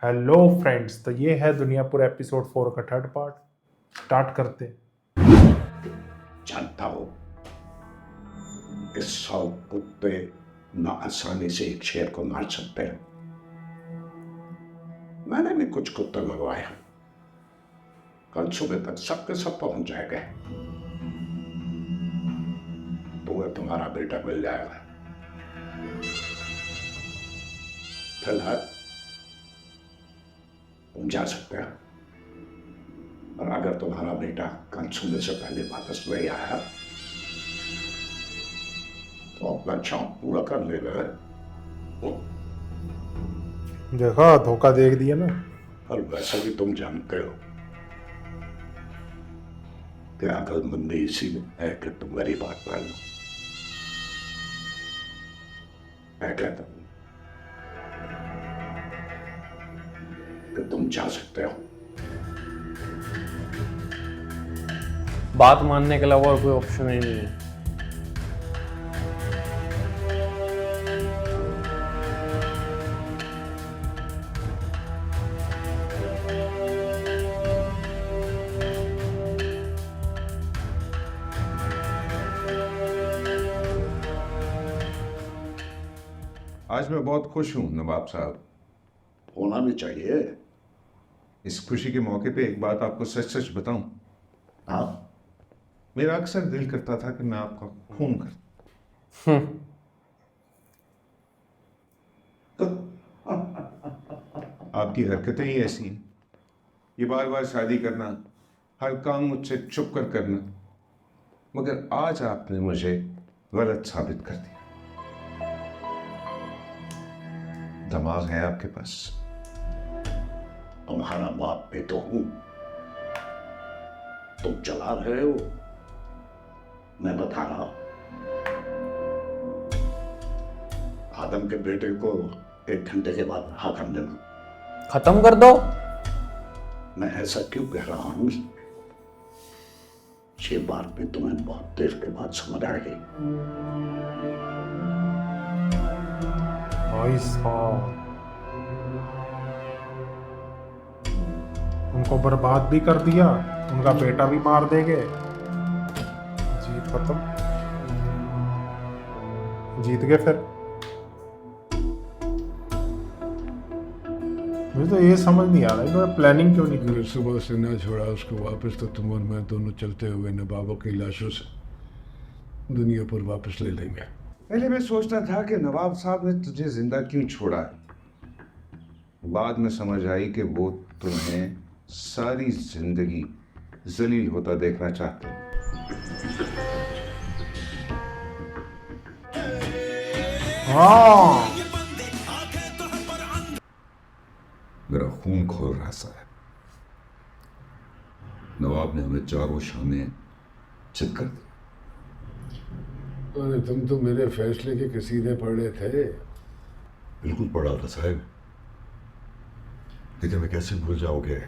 Hello friends, तो ये है दुनियापुर एपिसोड 4 का थर्ड पार्ट। स्टार्ट करते। जानता हो इस 100 कुत्ते ना आसानी से एक शेर को मार सकते हैं। मैंने भी कुछ कुत्ते मंगवाए, कल सुबह तक सबके सब पहुंच जाएंगे। तुम्हें तुम्हारा बेटा मिल जाएगा। फिलहाल तुम जा सकते हो, और अगर तुम्हारा बेटा कल सुबह से पहले वापस नहीं आया तो अपना शौक पूरा कर लेना। देखा, धोखा देख दिया ना। और वैसे भी तुम जानते हो कि अकलमंदी इसी में है कि तुम मेरी बात मान लो। मैं कहता हूं कि तुम जा सकते हो। बात मानने के अलावा और कोई ऑप्शन ही नहीं है। आज मैं बहुत खुश हूँ नवाब साहब। होना भी चाहिए। इस खुशी के मौके पे एक बात आपको सच सच बताऊं, हाँ, मेरा अक्सर दिल करता था कि मैं आपका खून कर। आपकी हरकतें ही ऐसी हैं, ये बार बार शादी करना, हर काम मुझसे छुप कर करना, मगर आज आपने मुझे गलत साबित कर दिया। दिमाग है आपके पास। तुम्हारा बाप भी तो हूं। तुम चला रहे हो, मैं बता रहा हूं। आदम के बेटे को 1 घंटे के बाद रहा कर देना। खत्म कर दो। मैं ऐसा क्यों कह रहा हूं, ये बात भी तुम्हें बहुत देर के बाद समझ आएगी। भाई साहब, उनको बर्बाद भी कर दिया, उनका बेटा भी मार देंगे। जीत खत्म, जीत गए। फिर मुझे तो ये समझ नहीं आ रहा इन्होंने प्लानिंग क्यों नहीं अगर की। सुबह से न छोड़ा उसको वापस तो तुम और मैं दोनों चलते हुए नवाबों की लाशों से दुनिया पर वापस ले लेंगे। पहले मैं सोचता था कि नवाब साहब ने तुझे जिंदा क्यों छोड़ा है, बाद में समझ आई कि वो तुम्हें सारी जिंदगी जलील होता देखना चाहते हैं। हाँ, मेरा खून खोल रहा है। नवाब ने हमें चारों शामें चित कर दी। अरे तुम तो मेरे फैसले के कसीदे पढ़े थे। बिल्कुल पड़ा था साहब, लेकिन मैं कैसे भूल जाओगे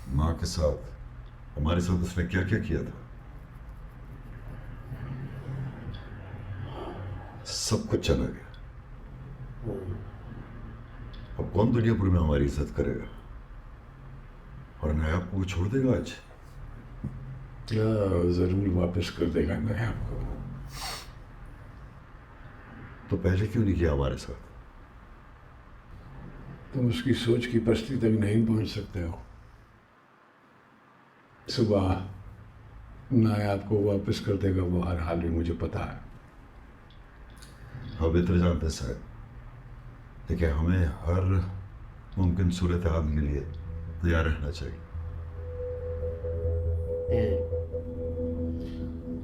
माँ के साथ हमारे साथ उसने क्या क्या किया था। सब कुछ चला गया। अब कौन दुनियापुर में हमारी इज्जत करेगा, और नायाब को छोड़ देगा आज। क्या जरूर वापस कर देगा मैं आपको। तो पहले क्यों नहीं किया हमारे साथ। तुम उसकी सोच की पस्ती तक नहीं पहुंच सकते हो। सुबह नायाब को वापस कर देगा वो हर हाल में, मुझे पता है। हम इतना जानते साहब, देखिए हमें हर मुमकिन सूरत हाल के लिए तैयार रहना चाहिए।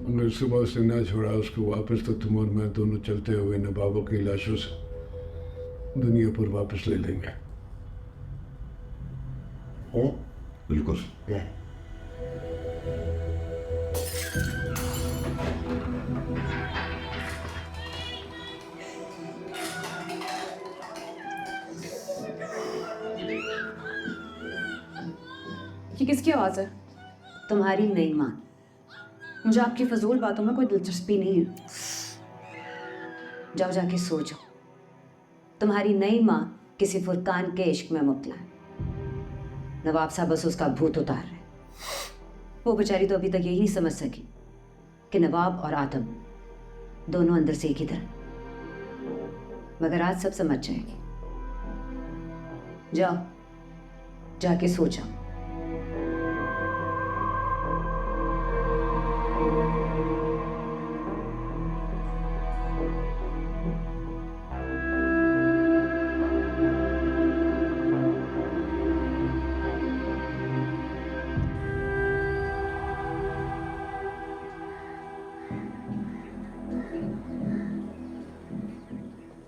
अगर सुबह से ना छोड़ा उसको वापस तो तुम और मैं दोनों चलते हुए नवाबों की लाशों से दुनिया पर वापस ले लेंगे। बिल्कुल। ये किसकी आवाज़ है? तुम्हारी नई माँ। मुझे आपकी फजूल बातों में कोई दिलचस्पी नहीं है। जाओ जाके सो जाओ। तुम्हारी नई माँ किसी फुरकान के इश्क में मुब्तला है। नवाब साहब बस उसका भूत उतार रहे। वो बेचारी तो अभी तक यही नहीं समझ सकी कि नवाब और आदम दोनों अंदर से एक ही तरह, मगर आज सब समझ जाएगी। जाओ, जाके सो जाओ।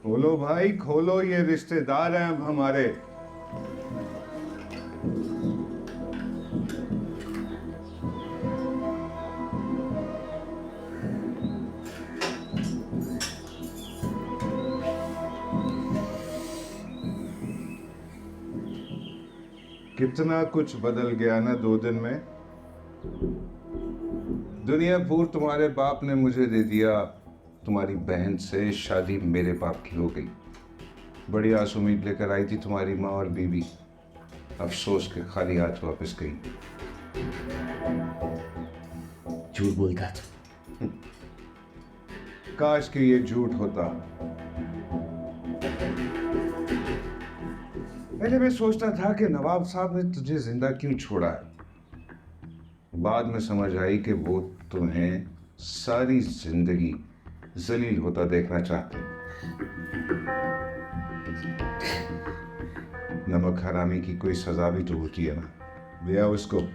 खोलो भाई खोलो, ये रिश्तेदार हैं अब हमारे। कितना कुछ बदल गया ना 2 दिन में। दुनिया भूर तुम्हारे बाप ने मुझे दे दिया, तुम्हारी बहन से शादी मेरे बाप की हो गई। बड़ी आस उम्मीद लेकर आई थी तुम्हारी माँ और बीबी, अफसोस के खाली हाथ वापस गई। झूठ बोलता था। काश कि ये झूठ होता। पहले मैं सोचता था कि नवाब साहब ने तुझे जिंदा क्यों छोड़ा है। बाद में समझ आई कि वो तुम्हें सारी जिंदगी जलील होता देखना चाहते हैं। नमक हरामी की कोई सजा भी तो होती है ना, दिया उसको।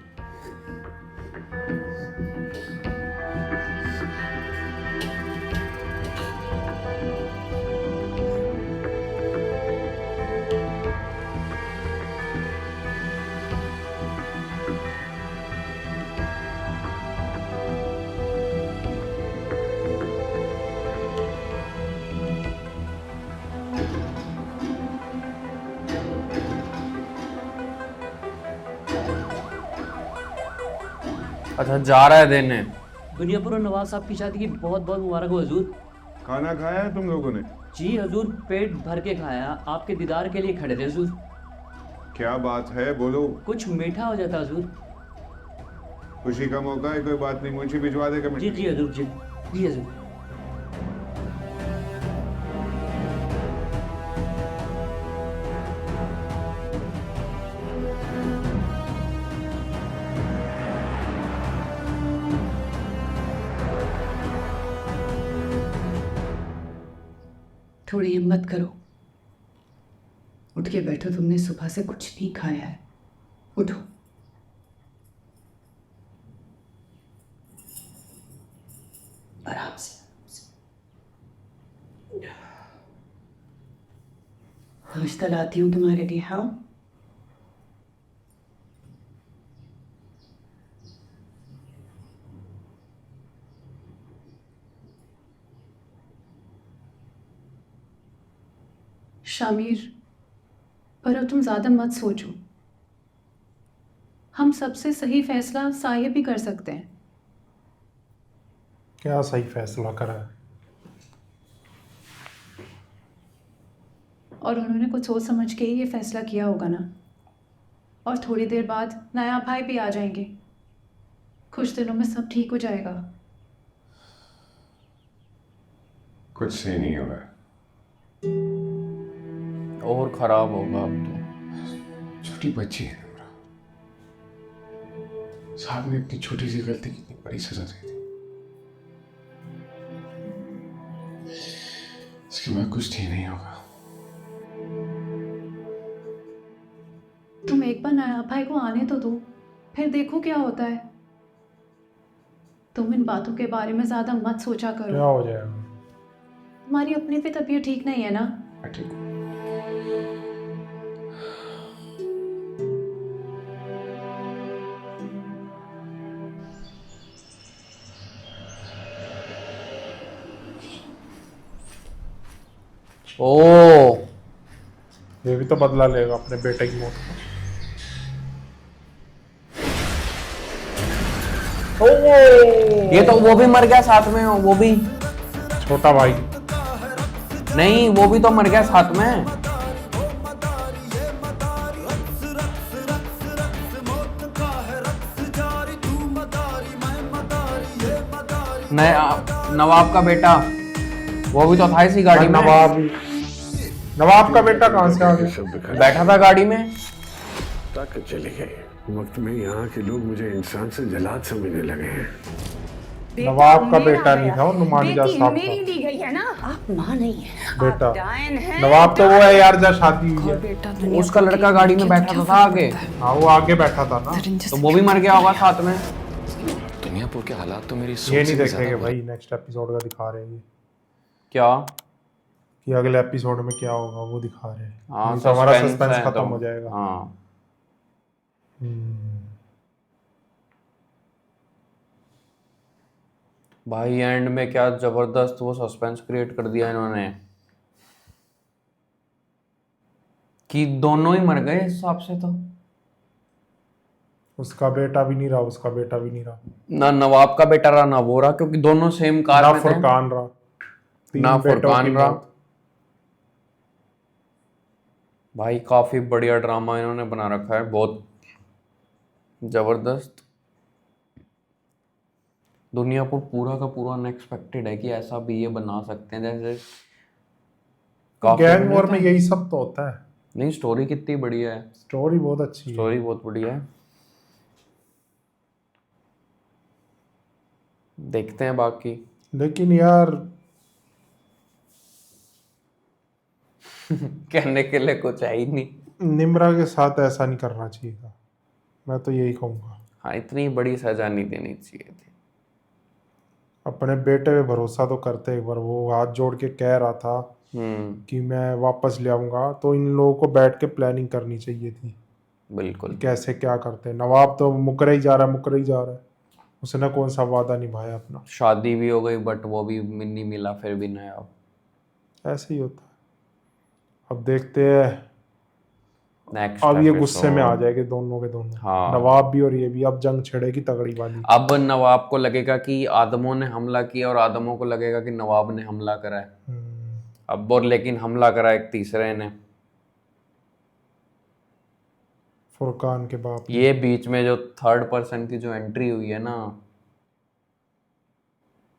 अच्छा, जा रहा है देने। दुनियापुर और नवाज साहब की शादी की बहुत बहुत मुबारक हो हजूर। खाना खाया है तुम लोगों ने? जी हजूर, पेट भर के खाया। आपके दीदार के लिए खड़े थे हजूर। क्या बात है, बोलो। कुछ मीठा हो जाता हजूर। खुशी का मौका है, कोई बात नहीं, मुझे भिजवा देगा। जी जी हजूर, जी जी हजूर। थोड़ी हिम्मत करो, उठ के बैठो। तुमने सुबह से कुछ नहीं खाया है, उठो। आराम से। नाश्ता लाती हूँ तुम्हारे लिए। हाँ, शामिर, पर अब तुम ज़्यादा मत सोचो। हम सबसे सही फैसला साहिब ही कर सकते हैं। क्या सही फैसला करा है? और उन्होंने कुछ सोच समझ के ही ये फैसला किया होगा ना। और थोड़ी देर बाद नया भाई भी आ जाएंगे। कुछ दिनों में सब ठीक हो जाएगा। कुछ सही नहीं होगा। और खराब होगा अब तो। छोटी बच्ची है नम्रा, साहब ने अपनी छोटी सी गलती की इतनी बड़ी सजा दे दी। इसके बाद कुछ ठीक नहीं होगा। तुम एक बार नया भाई को आने तो दो, फिर देखो क्या होता है। तुम इन बातों के बारे में ज़्यादा मत सोचा क्या करो। हो जाएगा? तुम्हारी अपनी भी तबीयत ठीक नहीं है ना। ठीक है। ओ, ये भी तो बदला लेगा अपने बेटे की मौत का। ये तो वो भी मर गया साथ में, वो भी। छोटा भाई नहीं, वो भी तो मर गया साथ में। नवाब का बेटा वो भी तो था इसी गाड़ी में। नवाब का बेटा कहाँ से आ गया? सब बिखर बैठा था गाड़ी में। ताकत चली गई। वक्त में यहाँ के लोग मुझे इंसान से जलाद समझने लगे हैं। नवाब का बेटा नहीं था, वो नुमानिया साहब मेरी का ली गई है ना, आप माँ नहीं है, बेटा। आप डायन हैं। नवाब तो वो है यार जहाँ शादी हुई है। बेटा दुनिया उसका लड़का गाड़ी में बैठा तो था आगे, हाँ वो आगे बैठा था ना। तो वो भी मर गया होगा साथ में। दुनियापुर के हालात तो मेरी ये सोच नहीं से भी देखेंगे ज्यादा भाई, नेक्स्ट एपिसोड का दिखा रहे हैं ये क्या? कि अगले एपिसोड में क्या होगा वो दिखा रहे हैं। हाँ, नहीं तो हमारा suspense सस्पेंस है खत्म तो। हो जाएगा। हाँ भाई एंड में क्या जबरदस्त वो सस्पेंस क्रिएट कर दिया इन्होंने कि दोनों ही मर गए इस हिसाब से। तो उसका बेटा भी नहीं रहा, उसका बेटा भी नहीं रहा, ना नवाब का बेटा रहा ना वो रहा, क्योंकि दोनों सेम कार ना में थे। फुरकान रहा, ना तीन बेटों फुरकान की रहा। मौत। भाई काफी बढ़िया ड्रामा इन्होंने बना रखा है, बहुत जबरदस्त। दुनियापुर पूरा का पूरा अनएक्सपेक्टेड है कि ऐसा भी ये बना सकते हैं। जैसे काफी गैंग बढ़िया वॉर था। में यही सब तो होता है। नहीं, स्टोरी कितनी बढ़िया है, स्टोरी बहुत अच्छी है। स्टोरी बहुत बढ़िया है। देखते हैं बाकी। लेकिन यार कहने के लिए कुछ है ही नहीं। निम्रा के साथ ऐसा नहीं करना चाहिए था, मैं तो यही कहूँगा। हाँ, इतनी बड़ी सजा नहीं देनी चाहिए थी। अपने बेटे पे भरोसा तो करते, एक बार वो हाथ जोड़ के कह रहा था कि मैं वापस ले आऊँगा, तो इन लोगों को बैठ के प्लानिंग करनी चाहिए थी बिल्कुल। कैसे क्या करते हैं। नवाब तो मुकरा ही जा रहा है, मुकरा ही जा रहा है, उसने कौन सा वादा निभाया अपना। शादी भी हो गई बट वो भी नहीं मिला फिर भी नया। ऐसे ही होता है। अब देखते हैं, नेक्स्ट अब ये गुस्से में आ जाएंगे दोनों के दोनों। हाँ। नवाब भी और ये भी। अब जंग छिड़ेगी तगड़ी वाली। अब नवाब को लगेगा कि आदमों ने हमला किया और आदमों को लगेगा कि नवाब ने हमला करा है। अब और लेकिन हमला करा एक तीसरे ने, फुरकान के बाप। ये बीच में जो थर्ड पर्सन की जो एंट्री हुई है ना,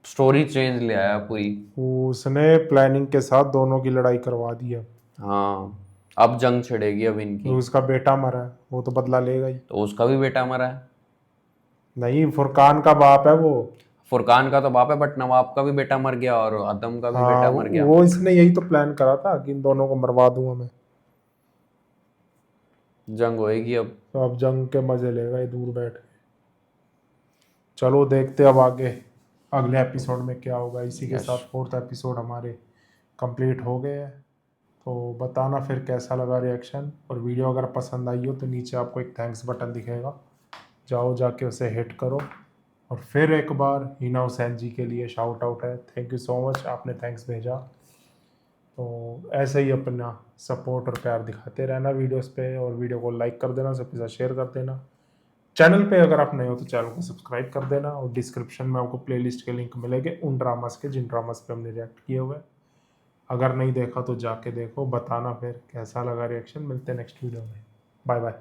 स्टोरी चेंज ले आया पूरी। उसने प्लानिंग के साथ दोनों की लड़ाई करवा दी है। हाँ, अब जंग छिड़ेगी अब इनकी। उसका बेटा मरा है, वो तो बदला लेगा ही। तो उसका भी बेटा मरा है। नहीं, फुरकान का बाप है वो। फुरकान का तो बाप है बट नवाब का भी बेटा मर गया और आदम का भी हाँ, बेटा मर गया। वो इसने यही तो प्लान करा था कि इन दोनों को मरवा दूंगा मैं। जंग होएगी अब। तो अब जंग के मजे लेगा ये दूर बैठ के। चलो देखते अब आगे अगले एपिसोड में क्या होगा। इसी के साथ 4th एपिसोड हमारे कंप्लीट हो गए हैं। तो बताना फिर कैसा लगा रिएक्शन, और वीडियो अगर पसंद आई हो तो नीचे आपको एक थैंक्स बटन दिखेगा, जाओ जाके उसे हिट करो। और फिर एक बार हिना हुसैन जी के लिए शाउट आउट है, थैंक यू सो मच, आपने थैंक्स भेजा। तो ऐसे ही अपना सपोर्ट और प्यार दिखाते रहना वीडियोस पे, और वीडियो को लाइक कर देना, सबके साथ शेयर कर देना। चैनल पे अगर आप नए हो तो चैनल को सब्सक्राइब कर देना, और डिस्क्रिप्शन में आपको प्लेलिस्ट के लिंक मिलेंगे उन ड्रामास के जिन ड्रामास पे हमने रिएक्ट किए हुए। अगर नहीं देखा तो जाके देखो, बताना फिर कैसा लगा रिएक्शन। मिलते हैं नेक्स्ट वीडियो में, बाय बाय।